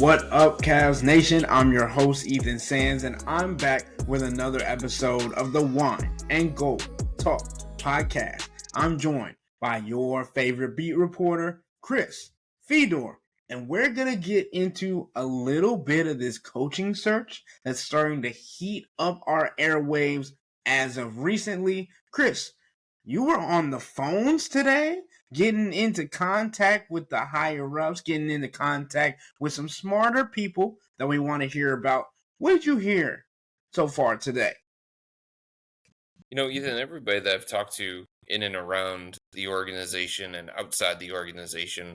What up, Cavs Nation? I'm your host, Ethan Sands, and I'm back with another episode of the Wine and Gold Talk podcast. I'm joined by your favorite beat reporter, Chris Fedor, and we're going to get into a little bit of this coaching search that's starting to heat up our airwaves as of recently. Chris, you were on the phones today, getting into contact with the higher ups, getting into contact with some smarter people that we want to hear about. What did you hear so far today? You know, Ethan, everybody that I've talked to in and around the organization and outside the organization,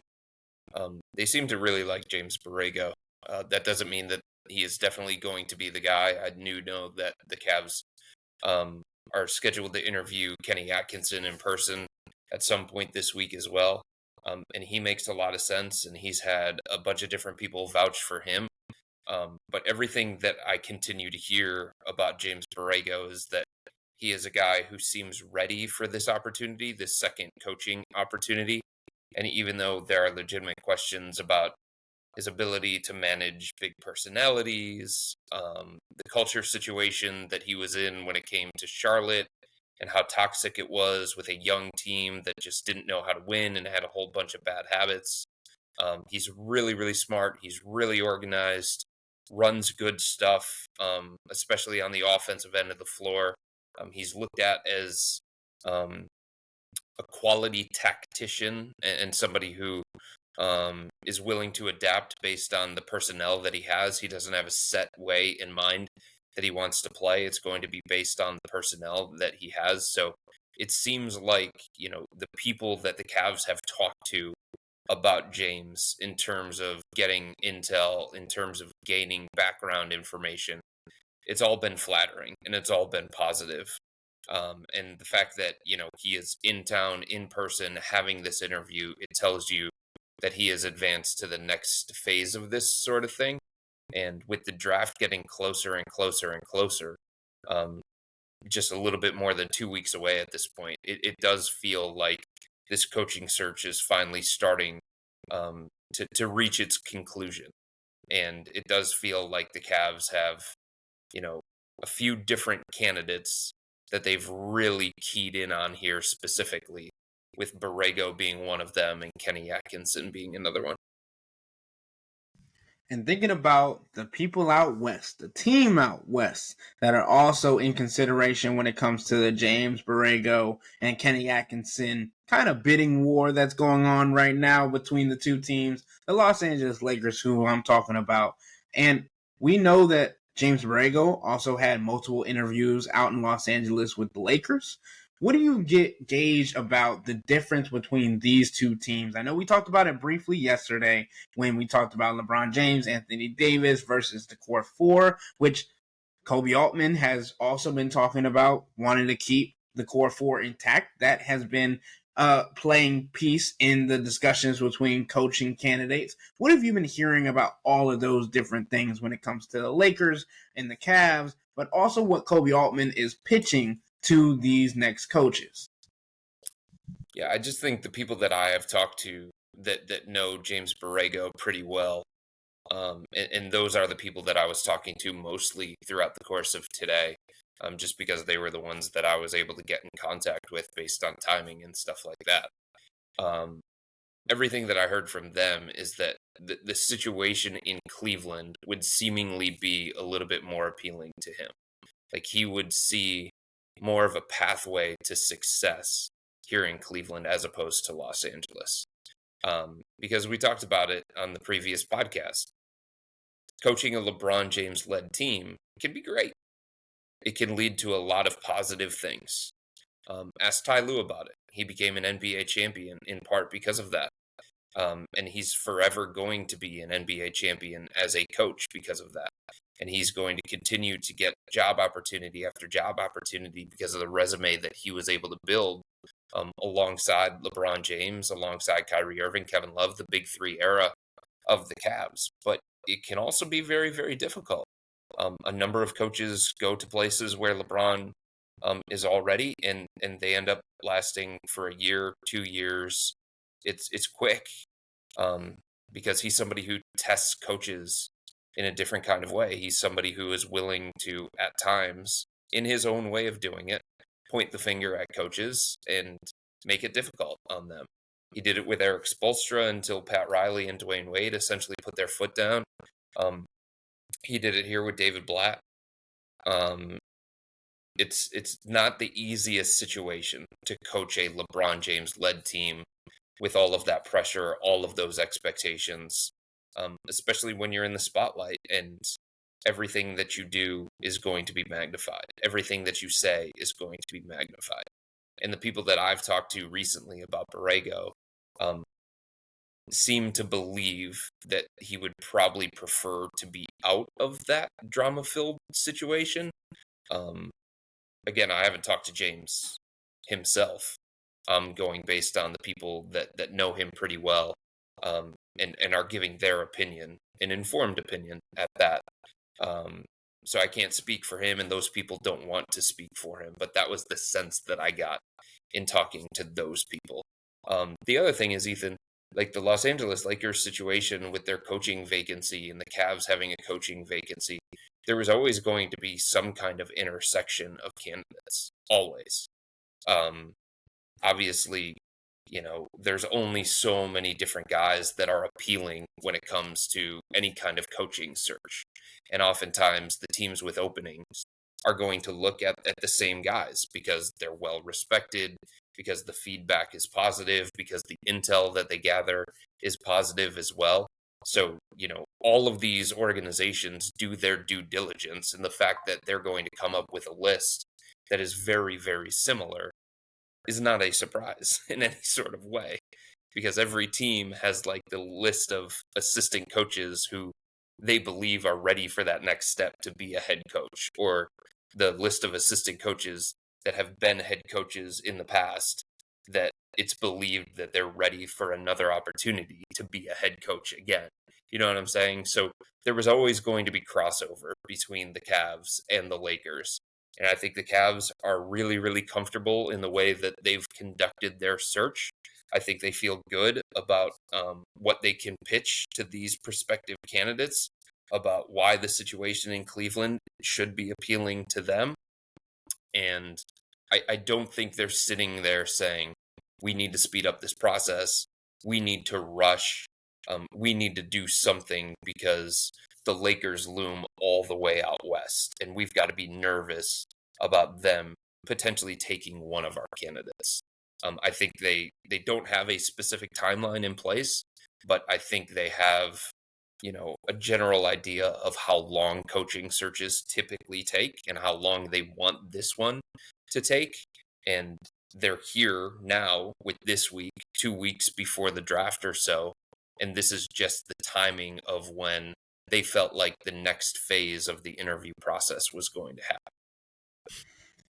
they seem to really like James Borrego. That doesn't mean that he is definitely going to be the guy. I know that the Cavs are scheduled to interview Kenny Atkinson in person at some point this week as well. And he makes a lot of sense, and he's had a bunch of different people vouch for him. But everything that I continue to hear about James Borrego is that he is a guy who seems ready for this opportunity, this second coaching opportunity. And even though there are legitimate questions about his ability to manage big personalities, the culture situation that he was in when it came to Charlotte, and how toxic it was with a young team that just didn't know how to win and had a whole bunch of bad habits. He's really, really smart. He's really organized, runs good stuff, especially on the offensive end of the floor. He's looked at as a quality tactician and somebody who is willing to adapt based on the personnel that he has. He doesn't have a set way in mind that he wants to play. It's going to be based on the personnel that he has. So it seems like, you know, the people that the Cavs have talked to about James in terms of getting intel, in terms of gaining background information, it's all been flattering and it's all been positive. And the fact that, you know, he is in town, in person, having this interview, it tells you that he has advanced to the next phase of this sort of thing. And with the draft getting closer and closer and closer, just a little bit more than 2 weeks away at this point, it does feel like this coaching search is finally starting to reach its conclusion. And it does feel like the Cavs have, you know, a few different candidates that they've really keyed in on here specifically, with Borrego being one of them and Kenny Atkinson being another one. And thinking about the people out west, the team out west that are also in consideration when it comes to the James Borrego and Kenny Atkinson kind of bidding war that's going on right now between the two teams, the Los Angeles Lakers, who I'm talking about. And we know that James Borrego also had multiple interviews out in Los Angeles with the Lakers. What do you gauge about the difference between these two teams? I know we talked about it briefly yesterday when we talked about LeBron James, Anthony Davis versus the core four, which Kobe Altman has also been talking about, wanting to keep the core four intact. That has been playing piece in the discussions between coaching candidates. What have you been hearing about all of those different things when it comes to the Lakers and the Cavs, but also what Kobe Altman is pitching to these next coaches? Yeah, I just think the people that I have talked to that know James Borrego pretty well, and those are the people that I was talking to mostly throughout the course of today, just because they were the ones that I was able to get in contact with based on timing and stuff like that. Everything that I heard from them is that the situation in Cleveland would seemingly be a little bit more appealing to him. Like, he would see more of a pathway to success here in Cleveland as opposed to Los Angeles. Because we talked about it on the previous podcast. Coaching a LeBron James led team can be great. It can lead to a lot of positive things. Ask Ty Lue about it. He became an NBA champion in part because of that. And he's forever going to be an NBA champion as a coach because of that. And he's going to continue to get job opportunity after job opportunity because of the resume that he was able to build alongside LeBron James, alongside Kyrie Irving, Kevin Love, the big three era of the Cavs. But it can also be very, very difficult. A number of coaches go to places where LeBron is already, and they end up lasting for a year, 2 years. It's quick. because he's somebody who tests coaches in a different kind of way. He's somebody who is willing to, at times, in his own way of doing it, point the finger at coaches and make it difficult on them. He did it with Eric Spoelstra until Pat Riley and Dwayne Wade essentially put their foot down. He did it here with David Blatt. It's not the easiest situation to coach a LeBron James-led team with all of that pressure, all of those expectations, especially when you're in the spotlight and everything that you do is going to be magnified. Everything that you say is going to be magnified. And the people that I've talked to recently about Borrego seem to believe that he would probably prefer to be out of that drama-filled situation. Again, I haven't talked to James himself. I'm going based on the people that know him pretty well, and are giving their opinion, an informed opinion at that. So I can't speak for him, and those people don't want to speak for him. But that was the sense that I got in talking to those people. The other thing is, Ethan, like the Los Angeles Lakers situation with their coaching vacancy and the Cavs having a coaching vacancy, there was always going to be some kind of intersection of candidates, always. Obviously, there's only so many different guys that are appealing when it comes to any kind of coaching search. And oftentimes the teams with openings are going to look at the same guys because they're well respected, because the feedback is positive, because the intel that they gather is positive as well. So, all of these organizations do their due diligence, and the fact that they're going to come up with a list that is very, very similar is not a surprise in any sort of way, because every team has like the list of assistant coaches who they believe are ready for that next step to be a head coach, or the list of assistant coaches that have been head coaches in the past that it's believed that they're ready for another opportunity to be a head coach again. You know what I'm saying? So there was always going to be crossover between the Cavs and the Lakers. And I think the Cavs are really, really comfortable in the way that they've conducted their search. I think they feel good about what they can pitch to these prospective candidates, about why the situation in Cleveland should be appealing to them. And I don't think they're sitting there saying, we need to speed up this process. We need to rush. We need to do something because the Lakers loom all the way out west, and we've got to be nervous about them potentially taking one of our candidates. I think they don't have a specific timeline in place, but I think they have, a general idea of how long coaching searches typically take and how long they want this one to take. And they're here now with this week, 2 weeks before the draft or so. And this is just the timing of when they felt like the next phase of the interview process was going to happen.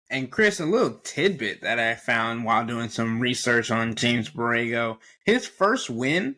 And Chris, a little tidbit that I found while doing some research on James Borrego, his first win,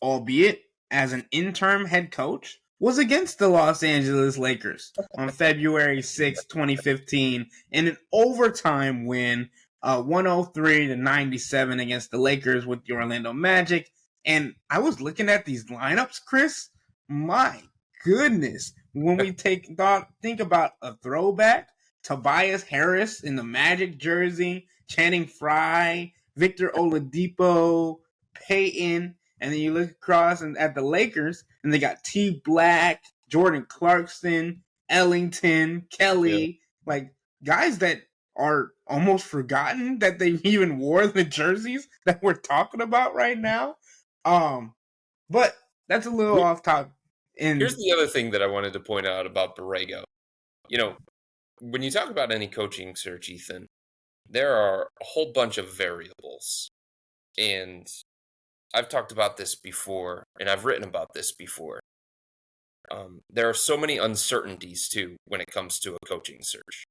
albeit as an interim head coach, was against the Los Angeles Lakers on February 6, 2015, in an overtime win, 103-97 against the Lakers with the Orlando Magic. And I was looking at these lineups, Chris. My goodness. When we think about a throwback, Tobias Harris in the Magic jersey, Channing Frye, Victor Oladipo, Peyton, and then you look across at the Lakers, and they got T. Black, Jordan Clarkson, Ellington, Kelly, like guys that are almost forgotten that they even wore the jerseys that we're talking about right now. But that's a little off topic. And here's the other thing that I wanted to point out about Borrego. When you talk about any coaching search, Ethan, there are a whole bunch of variables. And I've talked about this before, and I've written about this before. There are so many uncertainties, too, when it comes to a coaching search.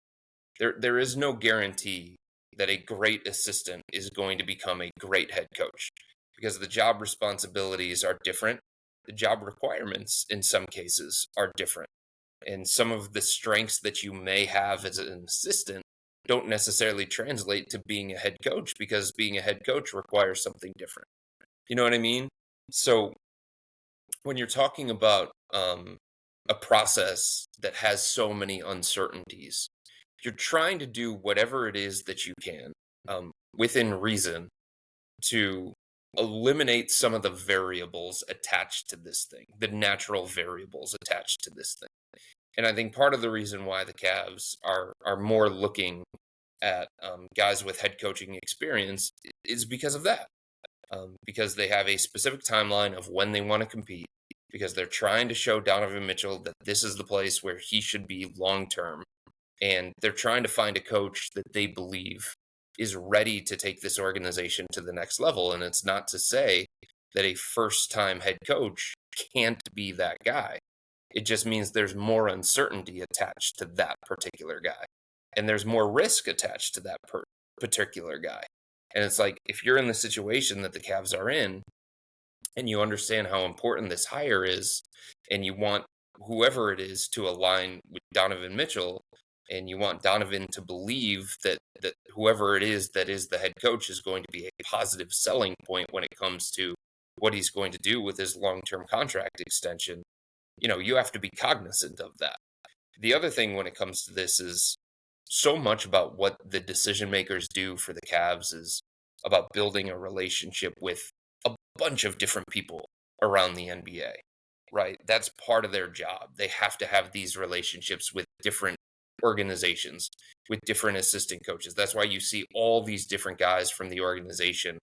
There is no guarantee that a great assistant is going to become a great head coach, because the job responsibilities are different. The job requirements, in some cases, are different. And some of the strengths that you may have as an assistant don't necessarily translate to being a head coach, because being a head coach requires something different. You know what I mean? So when you're talking about a process that has so many uncertainties, you're trying to do whatever it is that you can within reason to eliminate some of the variables attached to this thing, the natural variables attached to this thing. And I think part of the reason why the Cavs are more looking at guys with head coaching experience is because of that. Because they have a specific timeline of when they want to compete, because they're trying to show Donovan Mitchell that this is the place where he should be long term. And they're trying to find a coach that they believe is ready to take this organization to the next level. And it's not to say that a first time head coach can't be that guy. It just means there's more uncertainty attached to that particular guy. And there's more risk attached to that particular guy. And it's like, if you're in the situation that the Cavs are in, and you understand how important this hire is, and you want whoever it is to align with Donovan Mitchell, and you want Donovan to believe that whoever it is that is the head coach is going to be a positive selling point when it comes to what he's going to do with his long-term contract extension, you have to be cognizant of that. The other thing when it comes to this is so much about what the decision makers do for the Cavs is about building a relationship with a bunch of different people around the NBA, right? That's part of their job. They have to have these relationships with different organizations, with different assistant coaches. That's why you see all these different guys from the organization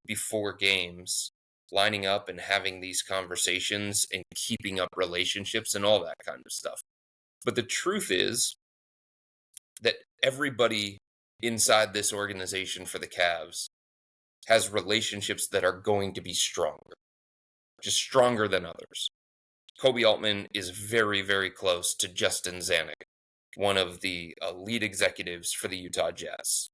before games lining up and having these conversations and keeping up relationships and all that kind of stuff. But the truth is that everybody inside this organization for the Cavs has relationships that are going to be stronger, just stronger than others. Kobe Altman is very, very close to Justin Zanuck, one of the lead executives for the Utah Jazz.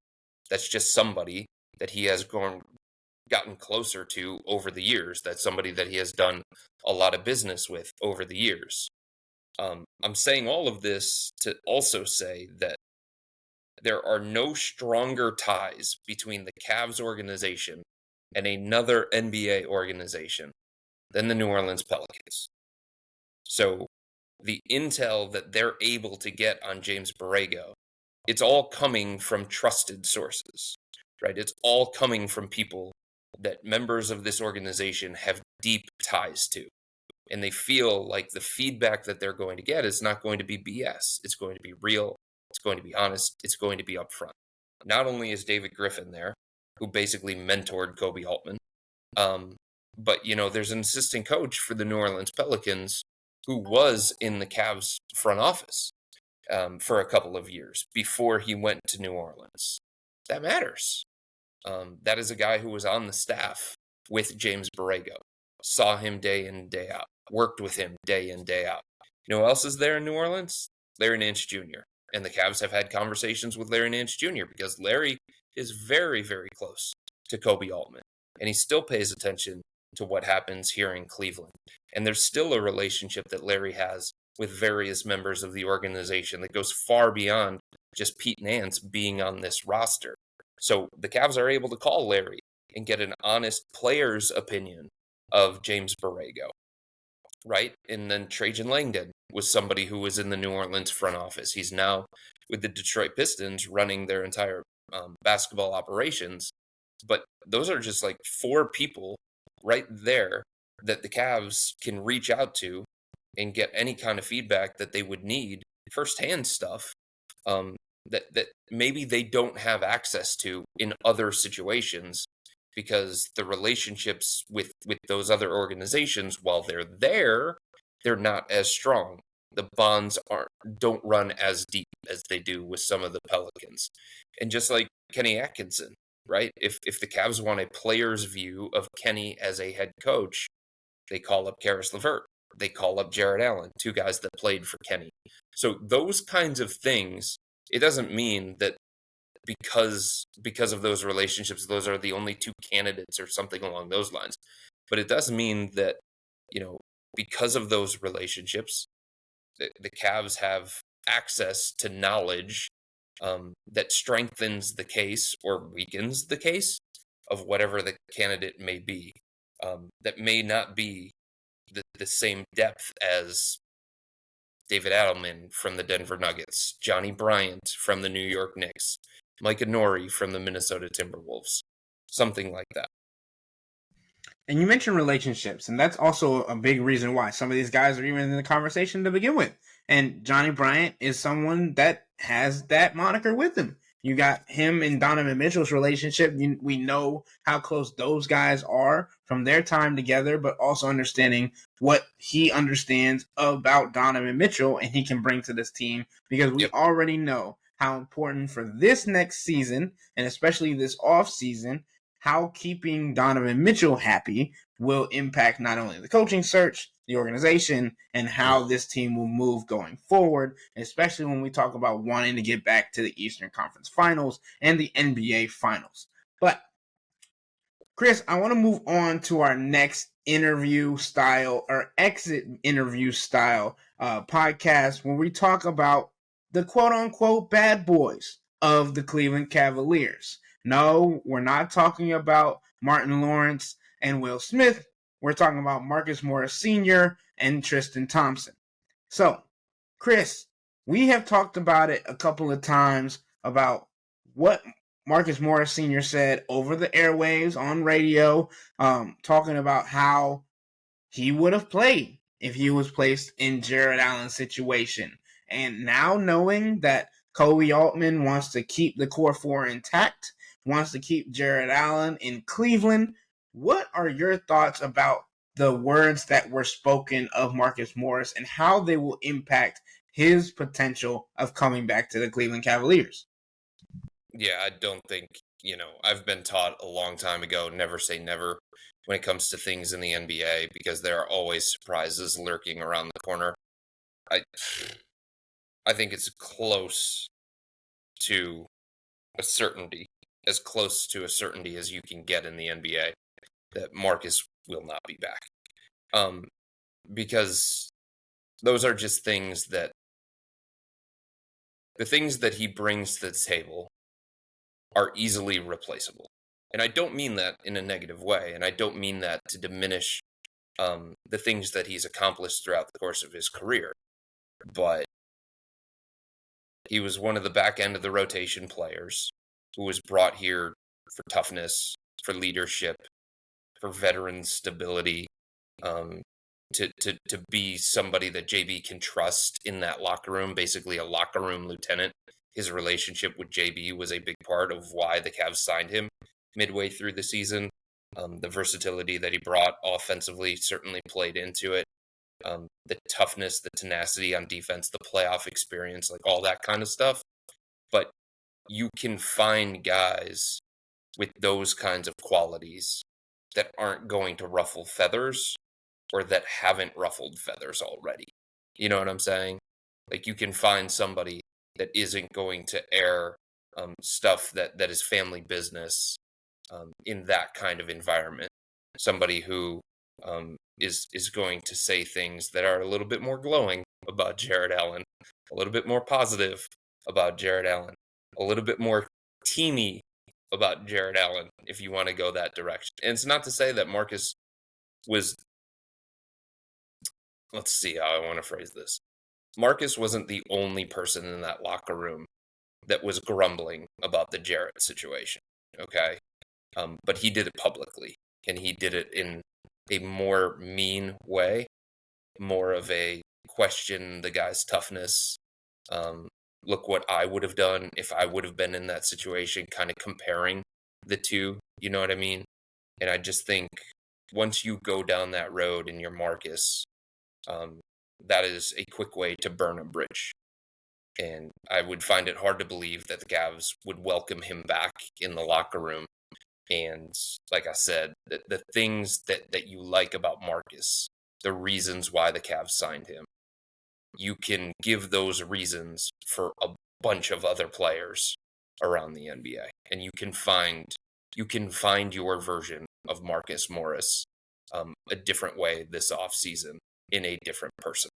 That's just somebody that he has gotten closer to over the years. That's somebody that he has done a lot of business with over the years. I'm saying all of this to also say that there are no stronger ties between the Cavs organization and another NBA organization than the New Orleans Pelicans. So the intel that they're able to get on James Borrego, it's all coming from trusted sources, right? It's all coming from people that members of this organization have deep ties to. And they feel like the feedback that they're going to get is not going to be BS. It's going to be real. It's going to be honest. It's going to be upfront. Not only is David Griffin there, who basically mentored Kobe Altman, but, there's an assistant coach for the New Orleans Pelicans who was in the Cavs front office for a couple of years before he went to New Orleans. That matters. That is a guy who was on the staff with James Borrego, saw him day in, day out, worked with him day in, day out. You know who else is there in New Orleans? Larry Nance Jr. And the Cavs have had conversations with Larry Nance Jr. because Larry is very, very close to Kobe Altman. And he still pays attention to what happens here in Cleveland. And there's still a relationship that Larry has with various members of the organization that goes far beyond just Pete Nance being on this roster. So the Cavs are able to call Larry and get an honest player's opinion of James Borrego, right? And then Trajan Langdon was somebody who was in the New Orleans front office. He's now with the Detroit Pistons running their entire basketball operations. But those are just like 4 people right there that the Cavs can reach out to and get any kind of feedback that they would need, firsthand stuff that maybe they don't have access to in other situations, because the relationships with those other organizations, while they're there, they're not as strong. The bonds don't run as deep as they do with some of the Pelicans. And just like Kenny Atkinson, right? If the Cavs want a player's view of Kenny as a head coach, they call up Karis LeVert. They call up Jared Allen, 2 guys that played for Kenny. So those kinds of things, it doesn't mean that because of those relationships, those are the only 2 candidates or something along those lines. But it does mean that, because of those relationships, the Cavs have access to knowledge that strengthens the case or weakens the case of whatever the candidate may be. That may not be the same depth as David Adelman from the Denver Nuggets, Johnny Bryant from the New York Knicks, Mike Nori from the Minnesota Timberwolves, something like that. And you mentioned relationships, and that's also a big reason why some of these guys are even in the conversation to begin with. And Johnny Bryant is someone that has that moniker with him. You got him and Donovan Mitchell's relationship. We know how close those guys are from their time together, but also understanding what he understands about Donovan Mitchell and he can bring to this team, because we already know how important for this next season, and especially this off season, how keeping Donovan Mitchell happy will impact not only the coaching search, the organization, and how this team will move going forward, especially when we talk about wanting to get back to the Eastern Conference Finals and the NBA Finals. But, Chris, I want to move on to our next interview style or exit interview style podcast, where we talk about the quote-unquote bad boys of the Cleveland Cavaliers. No, we're not talking about Martin Lawrence and Will Smith. We're talking about Marcus Morris Sr. and Tristan Thompson. So, Chris, we have talked about it a couple of times about what Marcus Morris Sr. said over the airwaves on radio, talking about how he would have played if he was placed in Jared Allen's situation. And now knowing that Kobe Altman wants to keep the core four intact, wants to keep Jared Allen in Cleveland, what are your thoughts about the words that were spoken of Marcus Morris and how they will impact his potential of coming back to the Cleveland Cavaliers? Yeah, I don't think, I've been taught a long time ago, never say never when it comes to things in the NBA, because there are always surprises lurking around the corner. I think it's close to a certainty, as close to a certainty as you can get in the NBA, that Marcus will not be back. Because those are just things that, the things that he brings to the table are easily replaceable. And I don't mean that in a negative way, and I don't mean that to diminish the things that he's accomplished throughout the course of his career. But he was one of the back end of the rotation players who was brought here for toughness, for leadership, for veteran stability, to be somebody that JB can trust in that locker room, basically a locker room lieutenant. His relationship with JB was a big part of why the Cavs signed him midway through the season. The versatility that he brought offensively certainly played into it. The toughness, the tenacity on defense, the playoff experience, like all that kind of stuff. But you can find guys with those kinds of qualities that aren't going to ruffle feathers, or that haven't ruffled feathers already. You know what I'm saying? Like, you can find somebody that isn't going to air stuff that is family business in that kind of environment. Somebody who is going to say things that are a little bit more glowing about Jared Allen, a little bit more positive about Jared Allen, a little bit more teamy about Jared Allen, if you want to go that direction. And it's not to say that Marcus was, let's see how I want to phrase this. Marcus wasn't the only person in that locker room that was grumbling about the Jarrett situation, okay? But he did it publicly, and he did it in a more mean way, more of a question the guy's toughness. Look what I would have done if I would have been in that situation, kind of comparing the two, you know what I mean? And I just think once you go down that road and you're Marcus, that is a quick way to burn a bridge. And I would find it hard to believe that the Cavs would welcome him back in the locker room. And like I said, the things that you like about Marcus, the reasons why the Cavs signed him, you can give those reasons for a bunch of other players around the NBA. And you can find your version of Marcus Morris a different way this offseason in a different person.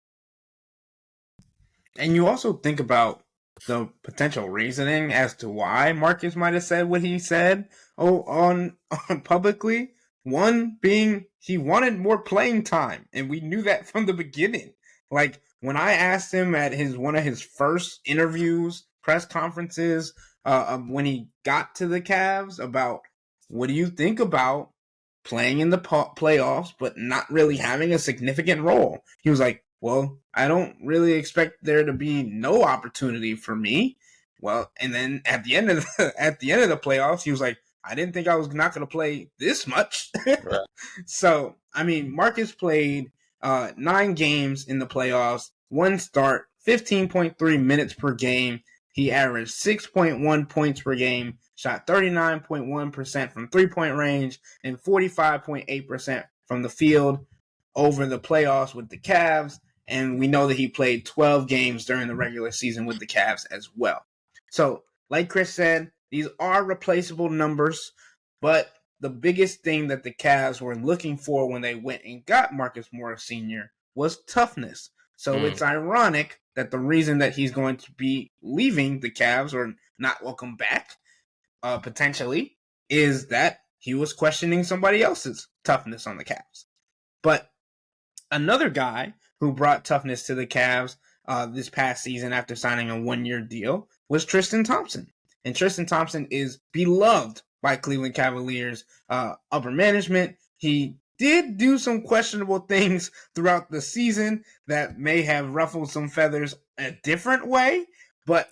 And you also think about the potential reasoning as to why Marcus might have said what he said on publicly. One being he wanted more playing time, and we knew that from the beginning. Like when I asked him at one of his first interviews, press conferences, when he got to the Cavs about what do you think about playing in the playoffs but not really having a significant role, he was like, "Well, I don't really expect there to be no opportunity for me." Well, and then at the end of the playoffs, he was like, I didn't think I was not going to play this much. Right. So, I mean, Marcus played 9 games in the playoffs, 1 start, 15.3 minutes per game. He averaged 6.1 points per game, shot 39.1% from 3-point range, and 45.8% from the field over the playoffs with the Cavs. And we know that he played 12 games during the regular season with the Cavs as well. So, like Chris said, these are replaceable numbers, but the biggest thing that the Cavs were looking for when they went and got Marcus Morris Sr. was toughness. So it's ironic that the reason that he's going to be leaving the Cavs or not welcome back, potentially, is that he was questioning somebody else's toughness on the Cavs. But another guy who brought toughness to the Cavs this past season after signing a 1-year deal was Tristan Thompson. And Tristan Thompson is beloved by Cleveland Cavaliers upper management. He did do some questionable things throughout the season that may have ruffled some feathers a different way. But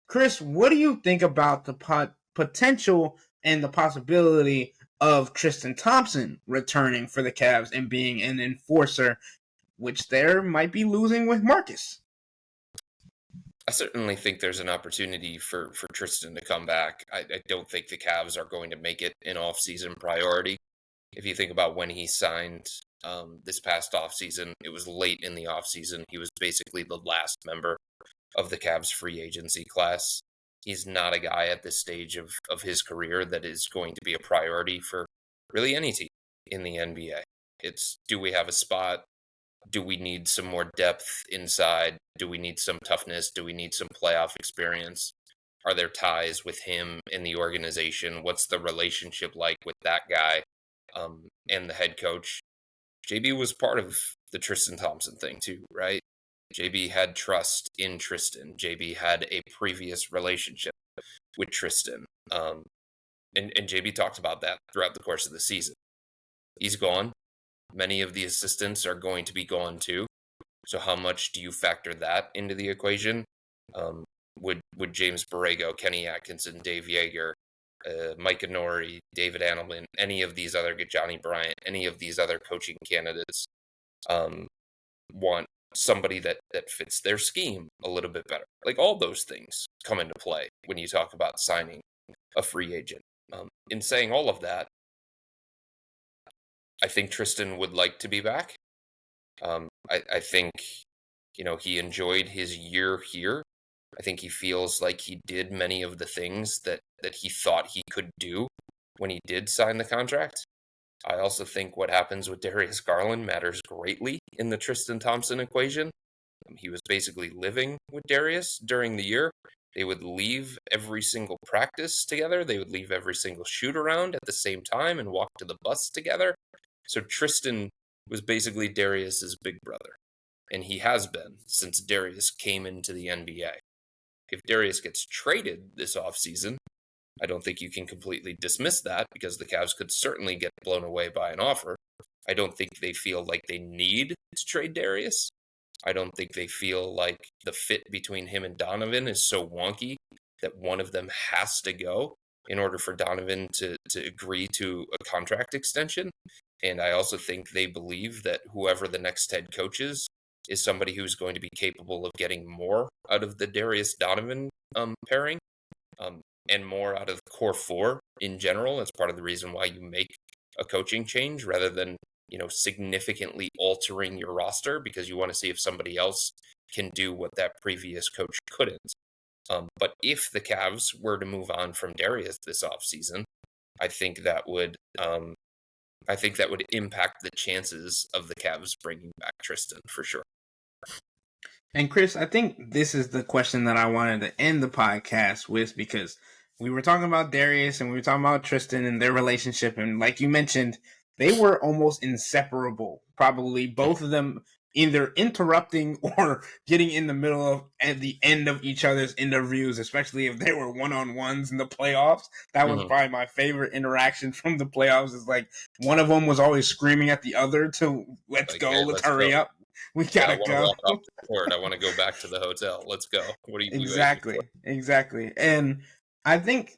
Chris, what do you think about the potential and the possibility of Tristan Thompson returning for the Cavs and being an enforcer, which they might be losing with Marcus? I certainly think there's an opportunity for Tristan to come back. I don't think the Cavs are going to make it an off-season priority. If you think about when he signed this past off-season, it was late in the off-season. He was basically the last member of the Cavs free agency class. He's not a guy at this stage of his career that is going to be a priority for really any team in the NBA. It's, do we have a spot? Do we need some more depth inside? Do we need some toughness? Do we need some playoff experience? Are there ties with him in the organization? What's the relationship like with that guy and the head coach? JB was part of the Tristan Thompson thing too, right? JB had trust in Tristan. JB had a previous relationship with Tristan. And JB talked about that throughout the course of the season. He's gone. Many of the assistants are going to be gone too. So how much do you factor that into the equation? Would James Borrego, Kenny Atkinson, Dave Yeager, Mike Inori, David Annelman, any of these other, Johnny Bryant, any of these other coaching candidates want somebody that fits their scheme a little bit better? Like, all those things come into play when you talk about signing a free agent. In saying all of that, I think Tristan would like to be back. I think, he enjoyed his year here. I think he feels like he did many of the things that he thought he could do when he did sign the contract. I also think what happens with Darius Garland matters greatly in the Tristan Thompson equation. He was basically living with Darius during the year. They would leave every single practice together. They would leave every single shoot around at the same time and walk to the bus together. So Tristan was basically Darius's big brother, and he has been since Darius came into the NBA. If Darius gets traded this offseason, I don't think you can completely dismiss that, because the Cavs could certainly get blown away by an offer. I don't think they feel like they need to trade Darius. I don't think they feel like the fit between him and Donovan is so wonky that one of them has to go in order for Donovan to agree to a contract extension. And I also think they believe that whoever the next head coach is somebody who's going to be capable of getting more out of the Darius Donovan pairing, and more out of the core four in general. That's part of the reason why you make a coaching change rather than, significantly altering your roster, because you want to see if somebody else can do what that previous coach couldn't. But if the Cavs were to move on from Darius this offseason, I think that would impact the chances of the Cavs bringing back Tristan for sure. And Chris, I think this is the question that I wanted to end the podcast with, because we were talking about Darius and we were talking about Tristan and their relationship. And like you mentioned, they were almost inseparable. Probably both of them either interrupting or getting in the middle of at the end of each other's interviews, especially if they were one-on-ones in the playoffs. That was Mhm. probably my favorite interaction from the playoffs. Is like one of them was always screaming at the other to let's Like, go, hey, let's let's hurry go. up, we Yeah, I gotta want to go. walk off the court. I want to go back to the hotel. Let's go. What are you waiting for? Exactly. And I think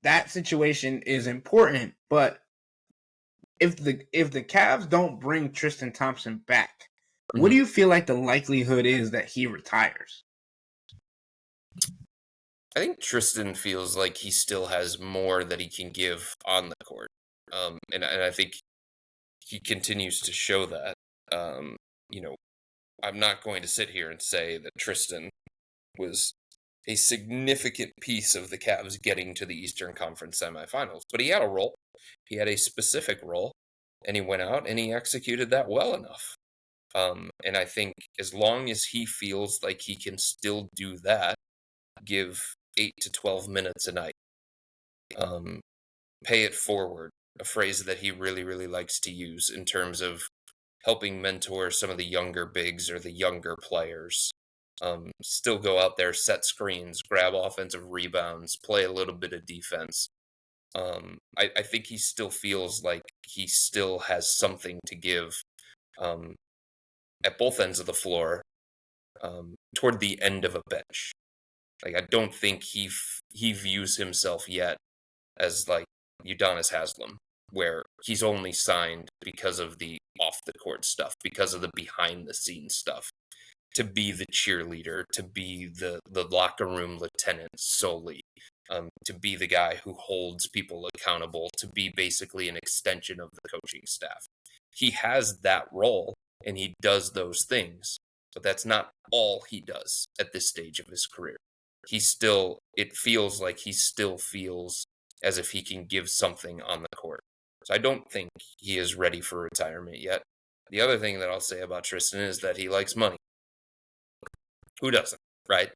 that situation is important, but if the Cavs don't bring Tristan Thompson back, what do Mhm. you feel like the likelihood is that he retires? I think Tristan feels like he still has more that he can give on the court. And I think he continues to show that. Um, you know, I'm not going to sit here and say that Tristan was a significant piece of the Cavs getting to the Eastern Conference semifinals, but he had a role. He had a specific role, and he went out and he executed that well enough. And I think as long as he feels like he can still do that, give 8 to 12 minutes a night, um, pay it forward, a phrase that he really, really likes to use in terms of helping mentor some of the younger bigs or the younger players. Still go out there, set screens, grab offensive rebounds, play a little bit of defense. I think he still feels like he still has something to give um, at both ends of the floor toward the end of a bench. Like I don't think he views himself yet as like Udonis Haslem, where he's only signed because of the off the court stuff, because of the behind the scenes stuff, to be the cheerleader, to be the locker room lieutenant solely, to be the guy who holds people accountable, to be basically an extension of the coaching staff. He has that role and he does those things, but that's not all he does at this stage of his career. It feels like he still feels as if he can give something on the court. So I don't think he is ready for retirement yet. The other thing that I'll say about Tristan is that he likes money. Who doesn't, right?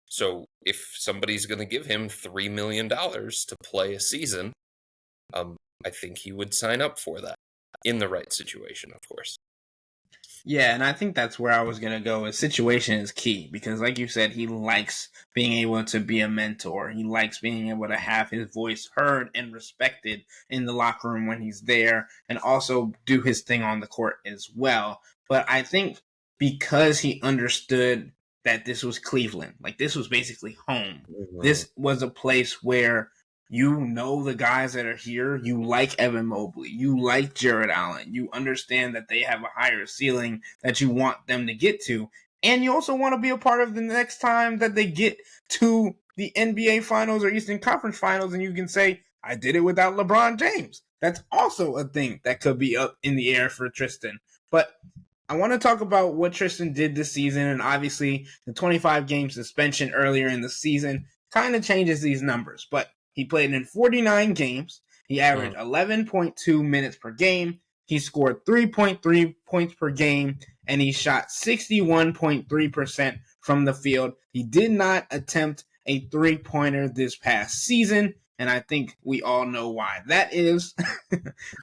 So if somebody's going to give him $3 million to play a season, I think he would sign up for that in the right situation, of course. Yeah, and I think that's where I was gonna go. His situation is key because, like you said, he likes being able to be a mentor. He likes being able to have his voice heard and respected in the locker room when he's there, and also do his thing on the court as well. But I think because he understood that this was Cleveland, like this was basically home. Mhm. This was a place where you know the guys that are here. You like Evan Mobley. You like Jared Allen. You understand that they have a higher ceiling that you want them to get to. And you also want to be a part of the next time that they get to the NBA Finals or Eastern Conference Finals, and you can say, I did it without LeBron James. That's also a thing that could be up in the air for Tristan. But I want to talk about what Tristan did this season, and obviously the 25 game suspension earlier in the season kind of changes these numbers. But he played in 49 games. He averaged Mhm. 11.2 minutes per game. He scored 3.3 points per game, and he shot 61.3% from the field. He did not attempt a three-pointer this past season, and I think we all know why that is.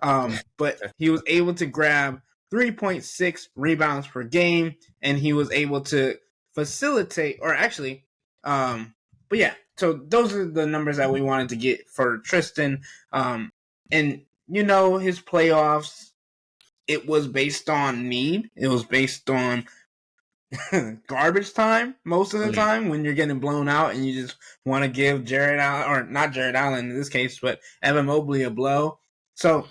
But he was able to grab 3.6 rebounds per game, and he was able to facilitate, or actually, but yeah, so those are the numbers that we wanted to get for Tristan. And his playoffs, it was based on need. It was based on garbage time most of the Mhm. time when you're getting blown out and you just want to give Jared Allen, or not Jared Allen in this case, but Evan Mobley a blow. So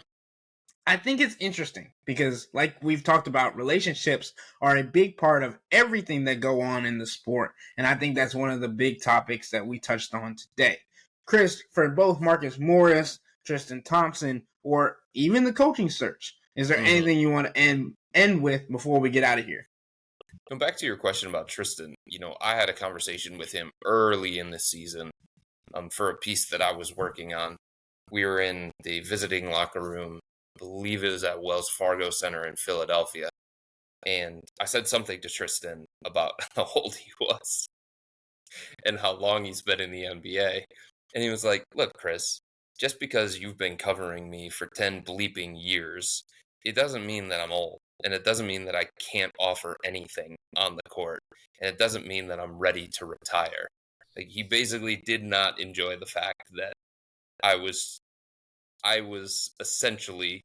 I think it's interesting because, like we've talked about, relationships are a big part of everything that go on in the sport. And I think that's one of the big topics that we touched on today. Chris, for both Marcus Morris, Tristan Thompson, or even the coaching search, is there Mhm. anything you want to end with before we get out of here? And back to your question about Tristan, I had a conversation with him early in the season for a piece that I was working on. We were in the visiting locker room, I believe it was at Wells Fargo Center in Philadelphia. And I said something to Tristan about how old he was and how long he's been in the NBA. And he was like, look, Chris, just because you've been covering me for 10 bleeping years, it doesn't mean that I'm old. And it doesn't mean that I can't offer anything on the court. And it doesn't mean that I'm ready to retire. Like, he basically did not enjoy the fact that I was essentially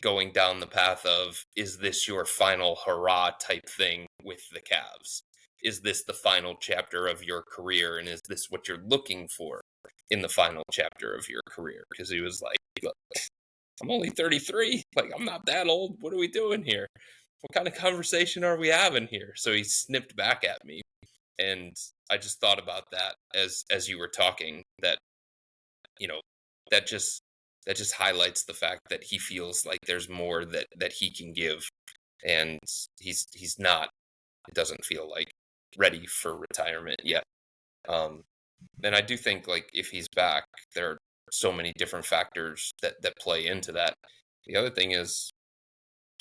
going down the path of, is this your final hurrah type thing with the Cavs? Is this the final chapter of your career? And is this what you're looking for in the final chapter of your career? Because he was like, look, I'm only 33. Like, I'm not that old. What are we doing here? What kind of conversation are we having here? So he snipped back at me. And I just thought about that as you were talking, that, you know, that just highlights the fact that he feels like there's more that he can give, and he's not, it doesn't feel like, ready for retirement yet. And I do think, like, if he's back, there are so many different factors that play into that. The other thing is,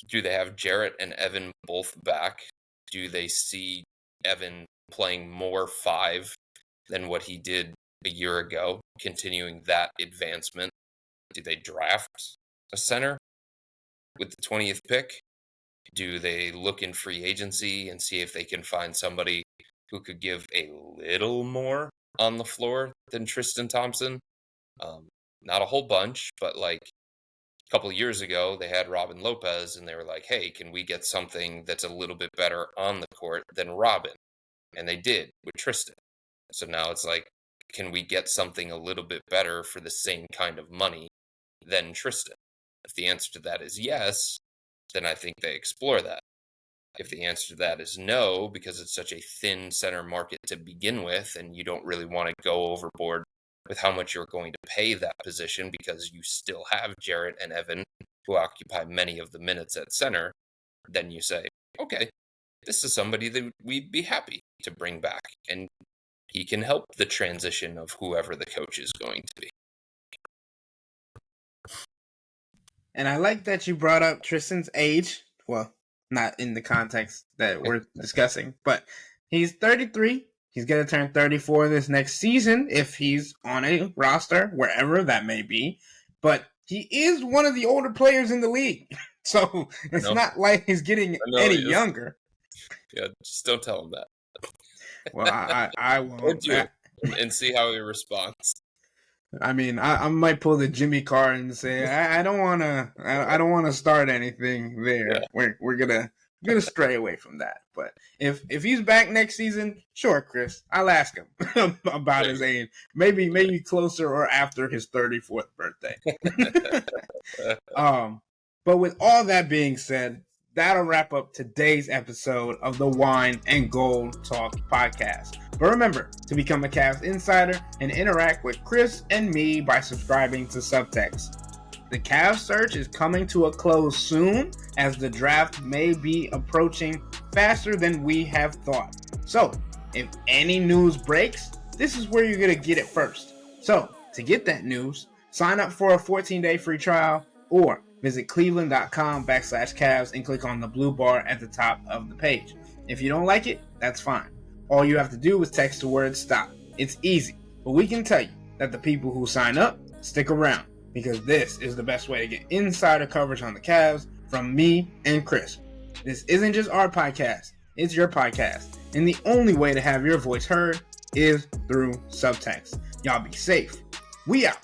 do they have Jarrett and Evan both back? Do they see Evan playing more 5 than what he did a year ago, continuing that advancement? Do they draft a center with the 20th pick? Do they look in free agency and see if they can find somebody who could give a little more on the floor than Tristan Thompson? Not a whole bunch, but like a couple of years ago, they had Robin Lopez, and they were like, hey, can we get something that's a little bit better on the court than Robin? And they did with Tristan. So now it's like, can we get something a little bit better for the same kind of money than Tristan? If the answer to that is yes, then I think they explore that. If the answer to that is no, because it's such a thin center market to begin with, and you don't really want to go overboard with how much you're going to pay that position, because you still have Jarrett and Evan who occupy many of the minutes at center, then you say, okay, this is somebody that we'd be happy to bring back, and he can help the transition of whoever the coach is going to be. And I like that you brought up Tristan's age. Well, not in the context that we're discussing, but he's 33. He's going to turn 34 this next season if he's on a roster, wherever that may be. But he is one of the older players in the league. So it's not like he's getting any younger. Yeah, just don't tell him that. Well, I won't. And see how he responds. I mean, I might pull the Jimmy card and say I don't want to start anything there. Yeah. We're gonna stray away from that. But if he's back next season, sure, Chris, I'll ask him about his age. Maybe closer or after his 34th birthday. But with all that being said, that'll wrap up today's episode of the Wine and Gold Talk podcast. But remember to become a Cavs insider and interact with Chris and me by subscribing to Subtext. The Cavs search is coming to a close soon, as the draft may be approaching faster than we have thought. So, if any news breaks, this is where you're going to get it first. So, to get that news, sign up for a 14-day free trial or visit cleveland.com/Cavs and click on the blue bar at the top of the page. If you don't like it, that's fine. All you have to do is text the word STOP. It's easy, but we can tell you that the people who sign up stick around, because this is the best way to get insider coverage on the Cavs from me and Chris. This isn't just our podcast, it's your podcast, and the only way to have your voice heard is through Subtext. Y'all be safe. We out.